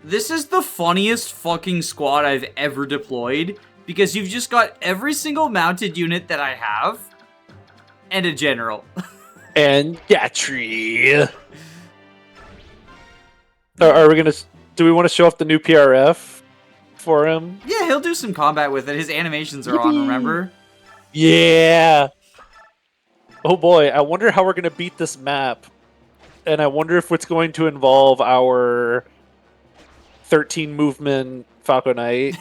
This is the funniest fucking squad I've ever deployed, because you've just got every single mounted unit that I have, and a general. And Gatry. Are we gonna? Do we want to show off the new PRF for him? Yeah, he'll do some combat with it. His animations are on, remember? Yeah. Oh boy, I wonder how we're gonna beat this map. And I wonder if it's going to involve our 13 movement Falco Knight.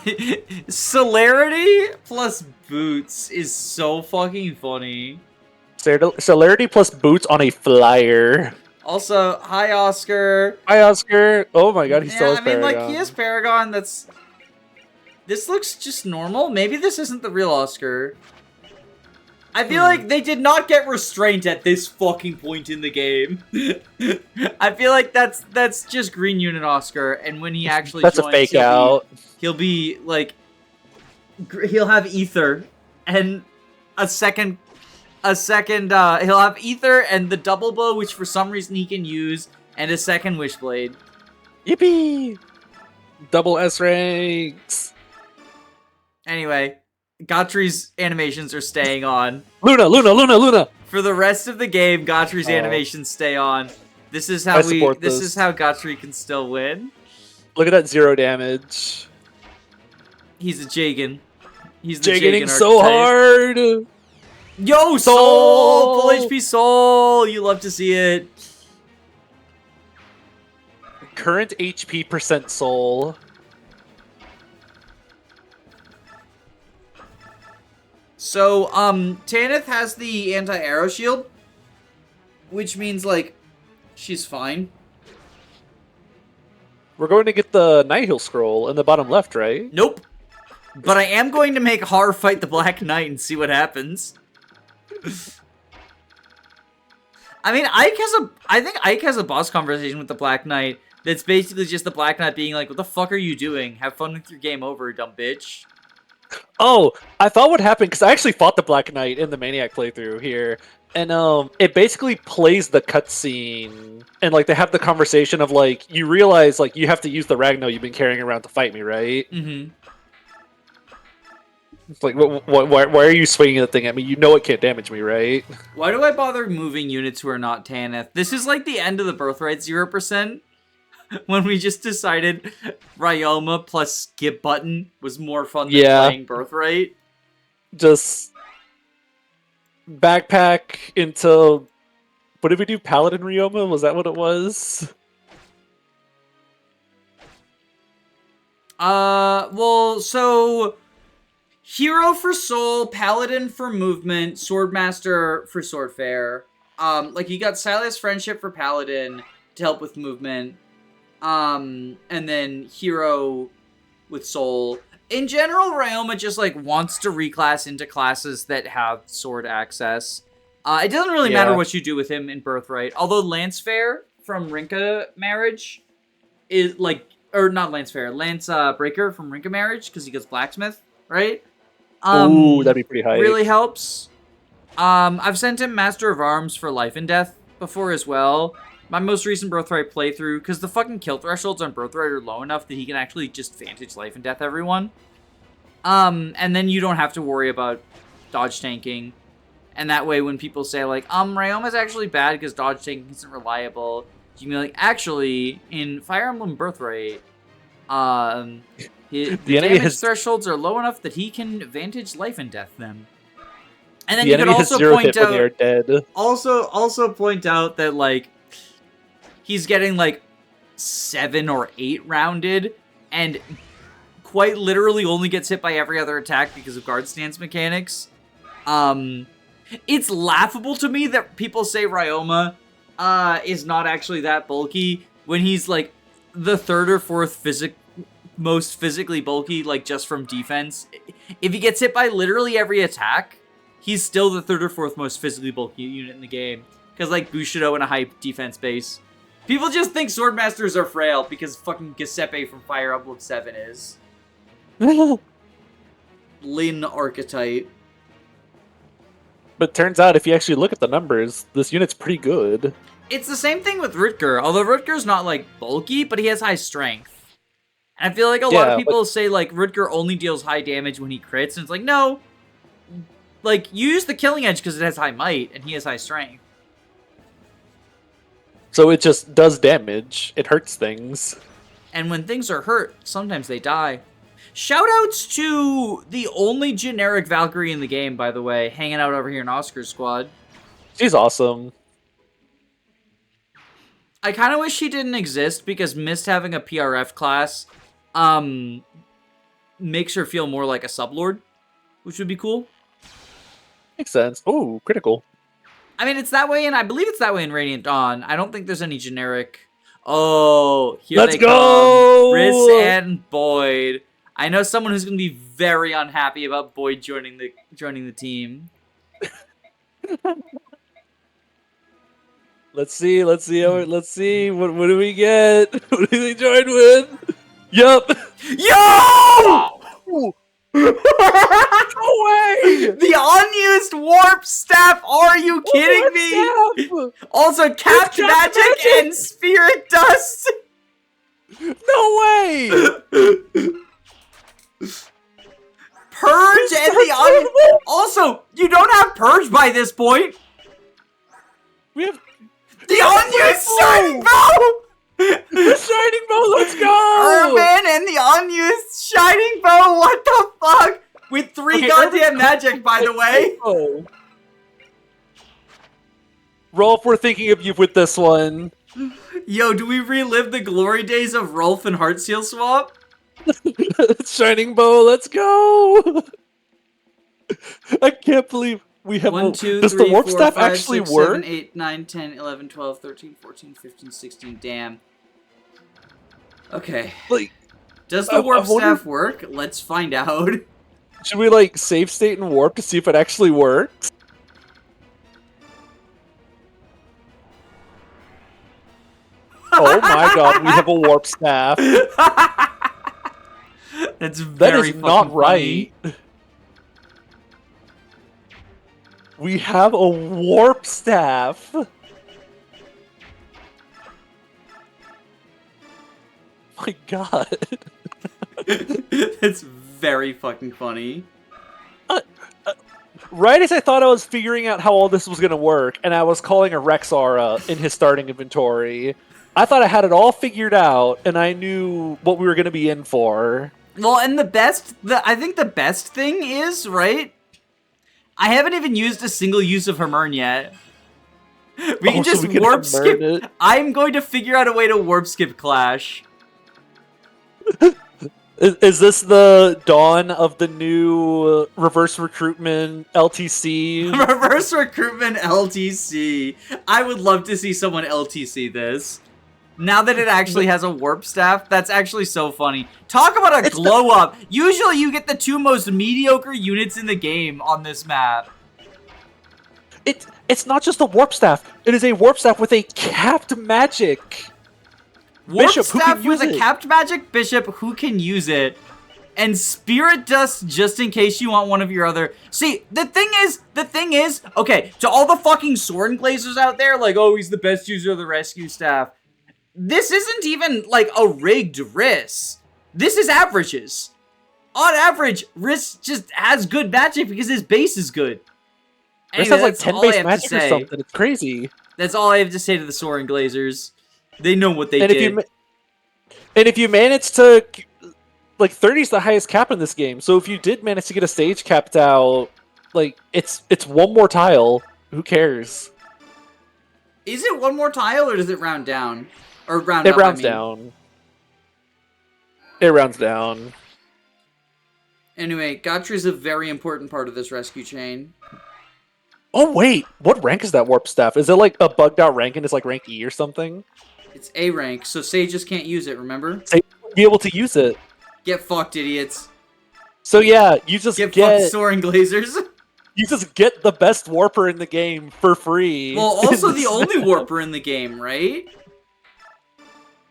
Celerity plus boots is so fucking funny. Celerity plus boots on a flyer. Also, hi Oscar. Hi Oscar. Oh my god, he still has Paragon. like, he has Paragon, that's... This looks just normal. Maybe this isn't the real Oscar. I feel like they did not get restraint at this fucking point in the game. I feel like that's just Green Unit Oscar, and when he actually that's joins, a fake out. He'll be like, he'll have Ether and a second. He'll have Ether and the double bow, which for some reason he can use, and a second Wishblade. Yippee! Double S ranks. Anyway. Gatry's animations are staying on. Luna! For the rest of the game, Gatry's animations stay on. This is how this is how Gatry can still win. Look at that 0 damage. He's a Jagan. He's the Jaganing Jagan so hard. Yo, Soul! Full HP Soul! You love to see it. Current HP percent Soul. So, Tanith has the anti-arrow shield, which means, like, she's fine. We're going to get the Nihil scroll in the bottom left, right? Nope. But I am going to make Har fight the Black Knight and see what happens. I mean, I think Ike has a boss conversation with the Black Knight that's basically just the Black Knight being like, what the fuck are you doing? Have fun with your game over, dumb bitch. Oh, I thought what happened, because I actually fought the Black Knight in the Maniac playthrough here, and it basically plays the cutscene, and like they have the conversation of like, you realize like you have to use the Ragno you've been carrying around to fight me, right? Mm-hmm. It's like, why are you swinging the thing at me? You know it can't damage me, right? Why do I bother moving units who are not Tanith? This is like the end of the Birthright 0%. When we just decided Ryoma plus skip button was more fun than playing Birthright. Just backpack into... What did we do? Paladin Ryoma? Was that what it was? Well, so... Hero for Soul, Paladin for Movement, Swordmaster for Swordfare. Like, you got Silas Friendship for Paladin to help with movement. And then Hero with Soul. In general, Ryoma just, like, wants to reclass into classes that have sword access. It doesn't really matter what you do with him in Birthright. Although Lancefair from Rinka Marriage is, like... Or not Lancefair, Lance Breaker from Rinka Marriage, because he goes Blacksmith, right? Ooh, that'd be pretty high. Really helps. I've sent him Master of Arms for Life and Death before as well. My most recent Birthright playthrough, because the fucking kill thresholds on Birthright are low enough that he can actually just Vantage Life and Death everyone. And then you don't have to worry about dodge tanking. And that way when people say like, Ryoma's actually bad because dodge tanking isn't reliable, you can be like, actually, in Fire Emblem Birthright, the damage thresholds are low enough that he can Vantage Life and Death them. And then you can also point out, also point out that like he's getting like 7 or 8 rounded, and quite literally only gets hit by every other attack because of guard stance mechanics. It's laughable to me that people say Ryoma is not actually that bulky when he's like the 3rd or 4th most physically bulky, like just from defense. If he gets hit by literally every attack, he's still the 3rd or 4th most physically bulky unit in the game. Because like Bushido and a high defense base. People just think Swordmasters are frail because fucking Giuseppe from Fire Emblem 7 is. Lin archetype. But turns out if you actually look at the numbers, this unit's pretty good. It's the same thing with Rutger, although Rutger's not like bulky, but he has high strength. And I feel like a lot of people say, like, Rutger only deals high damage when he crits, and it's like, no. Like, you use the Killing Edge because it has high might, and he has high strength. So it just does damage. It hurts things. And when things are hurt, sometimes they die. Shoutouts to the only generic Valkyrie in the game, by the way, hanging out over here in Oscar's squad. She's awesome. I kind of wish she didn't exist, because Mist having a PRF class makes her feel more like a sublord, which would be cool. Makes sense. Ooh, critical. I mean, it's that way, and I believe it's that way in Radiant Dawn. I don't think there's any generic... Oh, here Let's they go! come. Wrys and Boyd. I know someone who's going to be very unhappy about Boyd joining the team. Let's see. What do we get? What do they join with? Yup. Yo! No way! The unused warp staff. Are you kidding me? Also, capped magic and spirit dust. No way! Purge and the also, you don't have purge by this point. We have the unused shining bow. The shining bow, let's go! Urban and the unused shining bow, what the fuck? With 3 goddamn magic, by the way. Oh. Rolf, we're thinking of you with this one. Yo, do we relive the glory days of Rolf and Heartseal swap? Shining bow, let's go! I can't believe we have 1, 2, does 3, the warp 4, staff 5, actually 6, work? 7, 8, 9, 10, 11, 12, 13, 14, 15, 16, damn. Okay. Like, does the warp staff work? Let's find out. Should we, like, save state and warp to see if it actually works? Oh my god, we have a warp staff. That's very That is not right. Funny. We have a warp staff. My god. That's very fucking funny. Right as I thought I was figuring out how all this was going to work, and I was calling a Rexara in his starting inventory, I thought I had it all figured out, and I knew what we were going to be in for. Well, and I think the best thing is, right? I haven't even used a single use of Hermern yet. We can just warp skip it. I'm going to figure out a way to warp skip Clash. Is this the dawn of the new reverse recruitment LTC? Reverse recruitment LTC. I would love to see someone LTC this. Now that it actually has a warp staff, that's actually so funny. Talk about a glow up. Usually you get the 2 most mediocre units in the game on this map. It's not just a warp staff. It is a warp staff with a capped magic. Warp Bishop, staff with a capped magic bishop who can use it. And spirit dust just in case you want one of your other... See, the thing is, okay, to all the fucking Soren Glazers out there, like, oh, he's the best user of the rescue staff. This isn't even, like, a rigged Wrys. This is averages. On average, Wrys just has good magic because his base is good. Wrys has like 10 base magic or something. It's crazy. That's all I have to say to the Soren Glazers. They know what they did. And if you manage to... Like, 30 is the highest cap in this game, so if you did manage to get a stage capped out, like, it's 1 more tile. Who cares? Is it 1 more tile, or does it round down? Or round up, It rounds down. It rounds down. Anyway, Gotcha is a very important part of this rescue chain. Oh, wait! What rank is that warp staff? Is it, like, a bugged out rank and it's, like, rank E or something? It's A rank, so Sages can't use it, remember? Sage won't be able to use it. Get fucked, idiots. So yeah, you just get fucked, Soren Glazers. You just get the best warper in the game for free. Well, also the only warper in the game, right?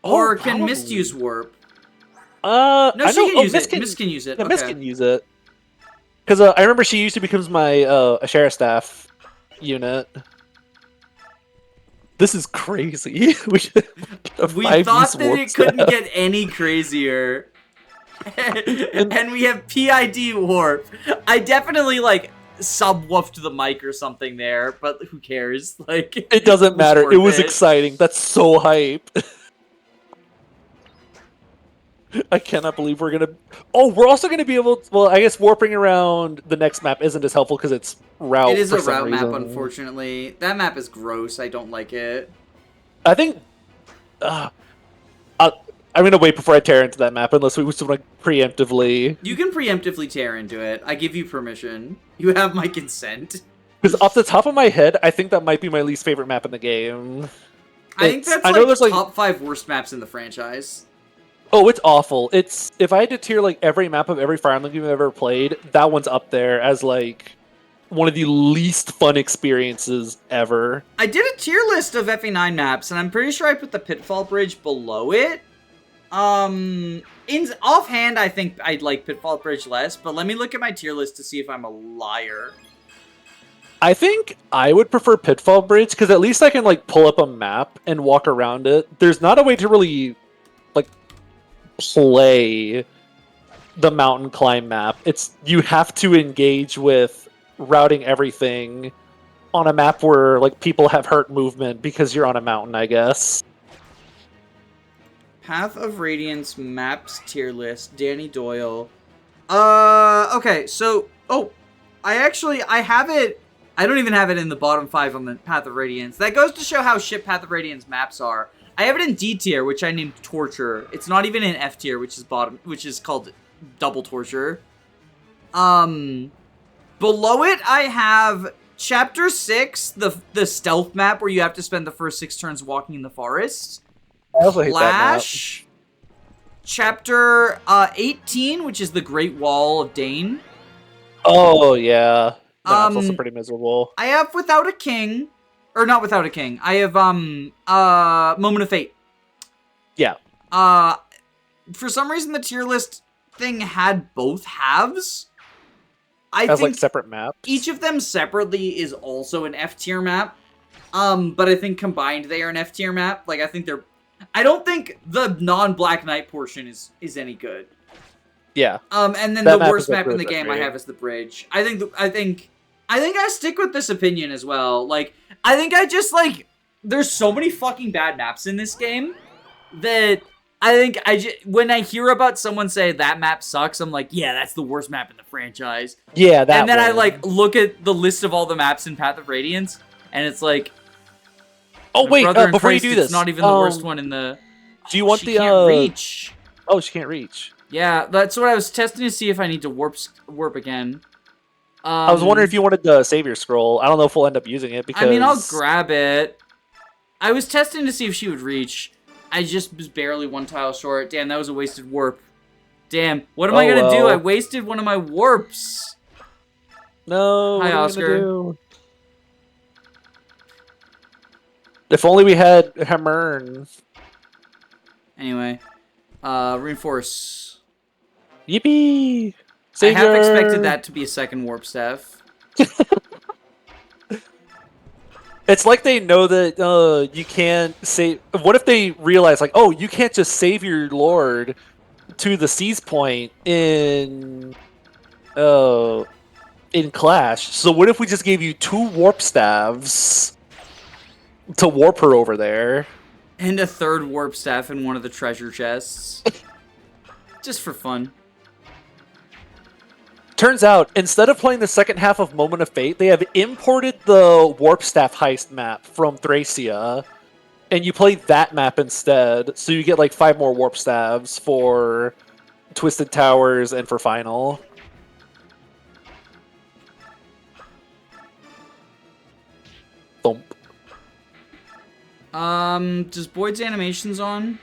Or can probably. Mist use warp? No, she can use it. Mist can use it. Yeah, Mist can use it. Because I remember she usually becomes my Ashera staff unit. This is crazy. We thought that it couldn't get any crazier. and we have PID warp. I definitely like subwoofed the mic or something there, but who cares? Like, it doesn't matter. It was exciting. That's so hype. I cannot believe we're gonna. Oh, we're also gonna be able. Well, I guess warping around the next map isn't as helpful because it's route. It is a route map, unfortunately. That map is gross. I don't like it. I think. I'm gonna wait before I tear into that map unless we just want to preemptively. You can preemptively tear into it. I give you permission. You have my consent. Because off the top of my head, I think that might be my least favorite map in the game. I think that's like top 5 worst maps in the franchise. Oh, it's awful. It's if I had to tier like every map of every Fire Emblem game I've ever played, that one's up there as like one of the least fun experiences ever. I did a tier list of FE9 maps, and I'm pretty sure I put the Pitfall Bridge below it. In offhand, I think I'd like Pitfall Bridge less, but let me look at my tier list to see if I'm a liar. I think I would prefer Pitfall Bridge, because at least I can like pull up a map and walk around it. There's not a way to really like play the mountain climb map. It's you have to engage with routing everything on a map where like people have hurt movement because you're on a mountain, I guess. Path of Radiance maps tier list. Danny Doyle. Okay, so I have it. I don't even have it in the bottom 5 on the Path of Radiance. That goes to show how shit Path of Radiance maps are. I have it in D tier, which I named Torture. It's not even in F tier, which is called Double Torture. Below it, I have Chapter 6, the stealth map where you have to spend the first 6 turns walking in the forest. I also hate that map. Chapter 18, which is the Great Wall of Dane. Oh yeah, that's also pretty miserable. I have Without a King, or not Without a King. I have Moment of Fate. Yeah. For some reason the tier list thing had both halves. I think like separate maps. Each of them separately is also an F tier map. But I think combined they are an F tier map. Like I don't think the non-Black Knight portion is any good. Yeah. And then the worst map in the game I have is the bridge. I think I stick with this opinion as well. Like, I think I just like there's so many fucking bad maps in this game that I think when I hear about someone say that map sucks, I'm like, yeah, that's the worst map in the franchise. Yeah, that. And then I like look at the list of all the maps in Path of Radiance, and it's like, oh wait, before you do this, it's not even the worst one in the. Do you want she can't reach? Oh, she can't reach. Yeah, that's what I was testing to see if I need to warp again. I was wondering if you wanted the Savior Scroll. I don't know if we'll end up using it because. I mean, I'll grab it. I was testing to see if she would reach. I just was barely one tile short. Damn, that was a wasted warp. Damn, what am I gonna do? I wasted one of my warps. No. Hi, Oscar. If only we had Hammern. Anyway, reinforce. Yippee! Savior. I have expected that to be a second warp staff. It's like they know that you can't save. What if they realize, like, oh, you can't just save your lord to the seize point in Clash? So what if we just gave you 2 warp staves to warp her over there, and a 3rd warp staff in one of the treasure chests, just for fun? Turns out, instead of playing the second half of Moment of Fate, they have imported the Warp Staff heist map from Thracia, and you play that map instead, so you get like 5 more Warp Staves for Twisted Towers and for Final. Thump. Does Boyd's animations on?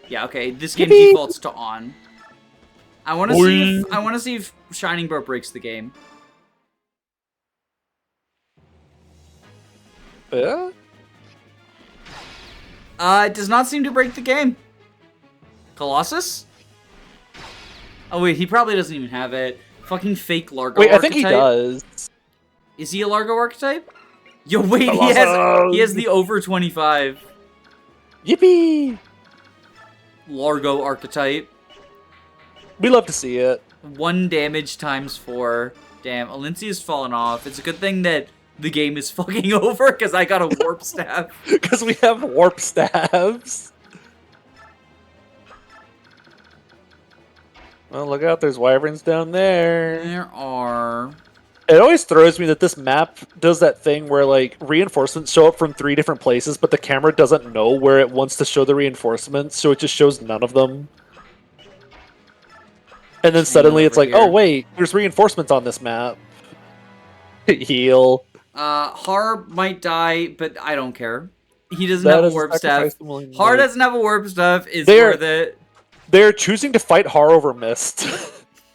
Yeah, okay, this game defaults to on. I want to see if Shining Bow breaks the game. Yeah? It does not seem to break the game. Colossus? Oh wait, he probably doesn't even have it. Fucking fake Largo archetype. I think he does. Is he a Largo archetype? Yo, wait, he has the over 25. Yippee! Largo archetype. We love to see it. 1 damage times 4. Damn, Alincia's fallen off. It's a good thing that the game is fucking over because I got a warp staff. Because we have warp staves. Well, look out, there's wyverns down there. There are. It always throws me that this map does that thing where, like, reinforcements show up from 3 different places, but the camera doesn't know where it wants to show the reinforcements, so it just shows none of them. And then suddenly it's like, oh wait, there's reinforcements on this map. Heal. Har might die, but I don't care. He doesn't have a warp staff. Har doesn't have a warp staff. It's worth it. They're choosing to fight Har over Mist.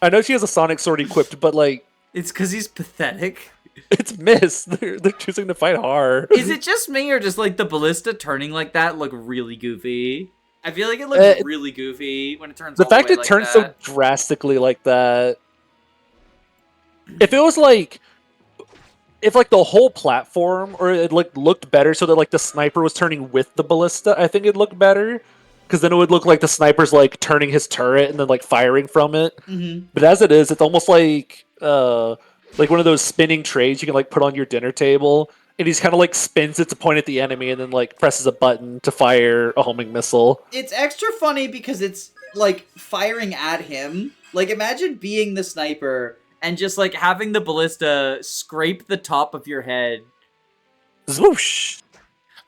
I know she has a Sonic Sword equipped, but like... It's because he's pathetic. It's Mist. They're choosing to fight Har. Is it just me, or just like the Ballista turning like that look really goofy? I feel like it looks really goofy when it turns all the way like that. The fact it turns so drastically like that... If it was like... If like the whole platform, or it like looked better so that like the sniper was turning with the Ballista, I think it'd look better. Because then it would look like the sniper's like turning his turret and then like firing from it. Mm-hmm. But as it is, it's almost like one of those spinning trays you can like put on your dinner table, and he's kind of like spins it to point at the enemy and then like presses a button to fire a homing missile. It's extra funny because it's like firing at him. Like imagine being the sniper and just like having the Ballista scrape the top of your head. Zwoosh!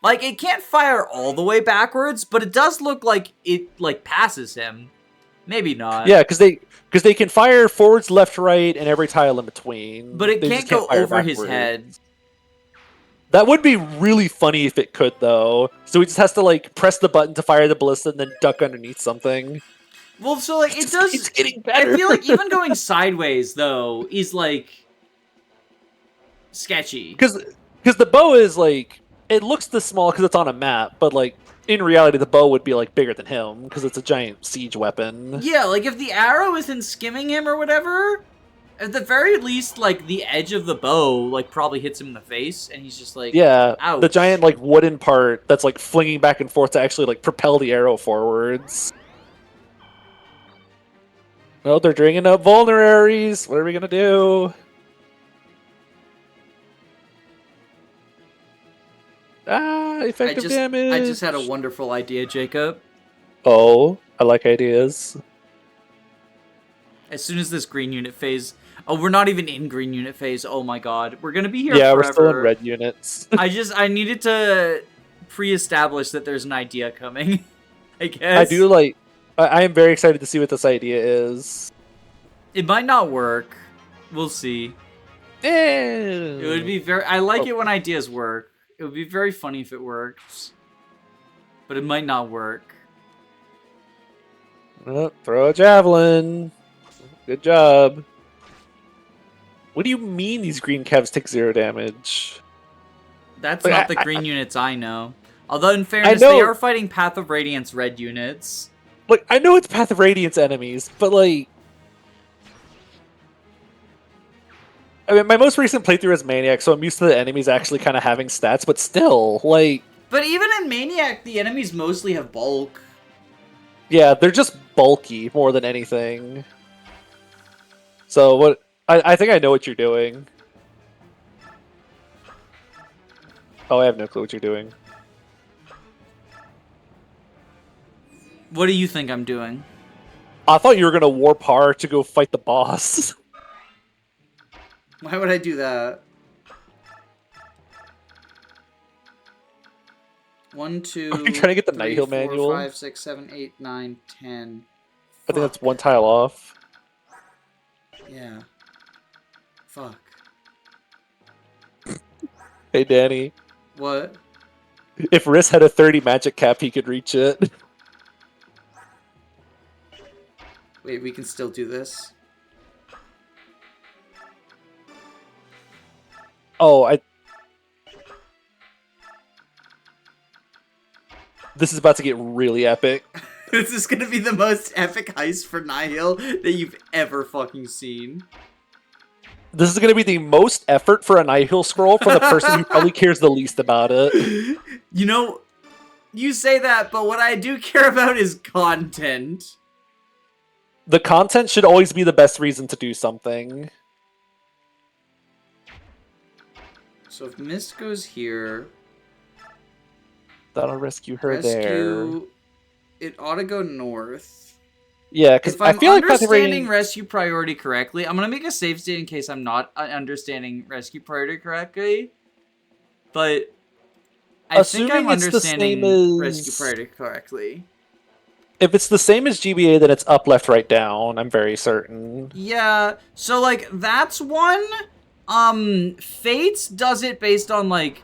Like, it can't fire all the way backwards, but it does look like it, like, passes him. Maybe not. Yeah, because they can fire forwards, left, right, and every tile in between. But it can't go over his head. That would be really funny if it could, though. So he just has to, like, press the button to fire the Ballista and then duck underneath something. Well, so, like, it does... It's getting better. I feel like even going sideways, though, is, like, sketchy. Because the bow is, like... It looks this small because it's on a map, but like in reality, the bow would be like bigger than him because it's a giant siege weapon. Yeah, like if the arrow isn't skimming him or whatever, at the very least, like the edge of the bow like probably hits him in the face, and he's just like, yeah, ouch. The giant like wooden part that's like flinging back and forth to actually like propel the arrow forwards. Oh, they're bringing up vulneraries. What are we gonna do? Effective damage. I just had a wonderful idea, Jacob. Oh, I like ideas. As soon as this green unit phase... Oh, we're not even in green unit phase. Oh my god. We're gonna be here forever. We're still in red units. I needed to pre-establish that there's an idea coming, I guess. I do like... I am very excited to see what this idea is. It might not work. We'll see. It would be very... I like it when ideas work. It would be very funny if it works. But it might not work. Oh, throw a javelin. Good job. What do you mean these green Cavs take 0 damage? That's not the green units I know. Although, in fairness, they are fighting Path of Radiance red units. Like, I know it's Path of Radiance enemies, but like... I mean, my most recent playthrough is Maniac, so I'm used to the enemies actually kind of having stats, but still, like... But even in Maniac, the enemies mostly have bulk. Yeah, they're just bulky more than anything. So, what... I think I know what you're doing. Oh, I have no clue what you're doing. What do you think I'm doing? I thought you were gonna warp Har to go fight the boss. Why would I do that? 1, 2. Are you trying to get the 3, Night Heal 4, manual? 5, 6, 7, 8, 9, 10. I think that's 1 tile off. Yeah. Fuck. Hey, Danny. What? If Wrys had a 30 magic cap, he could reach it. Wait, we can still do this? Oh, This is about to get really epic. This is gonna be the most epic heist for Nihil that you've ever fucking seen. This is gonna be the most effort for a Nihil scroll for the person who probably cares the least about it. You know, you say that, but what I do care about is content. The content should always be the best reason to do something. So if Mist goes here... That'll rescue her there. It ought to go north. Yeah, because I feel like understanding rescue priority correctly, I'm going to make a save state in case I'm not understanding rescue priority correctly. But I think I'm understanding rescue priority correctly. If it's the same as GBA, then it's up, left, right, down. I'm very certain. Yeah, so, like, that's one. Fates does it based on, like,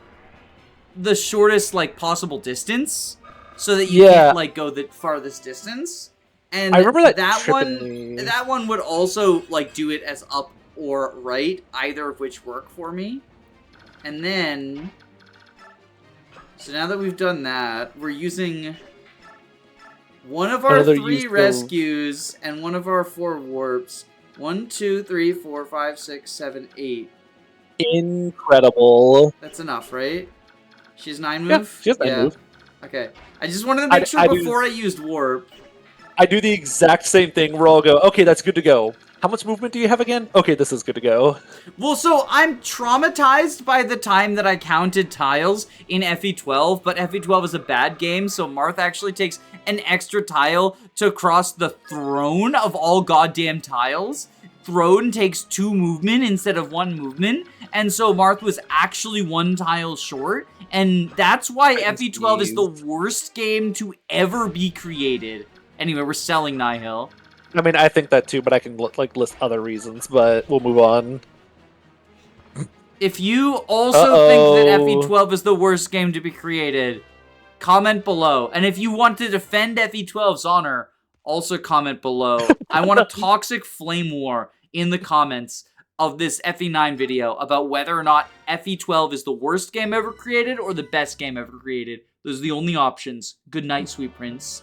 the shortest, like, possible distance. So that you can't, like, go the farthest distance. And I remember that that one would also, like, do it as up or right, either of which work for me. And then... So now that we've done that, we're using... one of our 3 rescues and one of our 4 warps. 1, 2, 3, 4, 5, 6, 7, 8. Incredible. That's enough, right? She has 9 move? Yeah, she has 9 move. Okay. I just wanted to make sure before I used warp. I do the exact same thing where I'll go, okay, that's good to go. How much movement do you have again? Okay, this is good to go. Well, so I'm traumatized by the time that I counted tiles in FE12, but FE12 is a bad game, so Marth actually takes an extra tile to cross the throne of all goddamn tiles. Throne takes 2 movement instead of 1 movement, and so Marth was actually 1 tile short, and that's why FE12 is the worst game to ever be created. Anyway, we're selling Nihil. I mean, I think that too, but I can like list other reasons, but we'll move on. If you also think that FE12 is the worst game to be created, comment below. And if you want to defend FE12's honor, also comment below. I want a toxic flame war in the comments of this FE9 video about whether or not FE12 is the worst game ever created or the best game ever created. Those are the only options. Good night, sweet prince.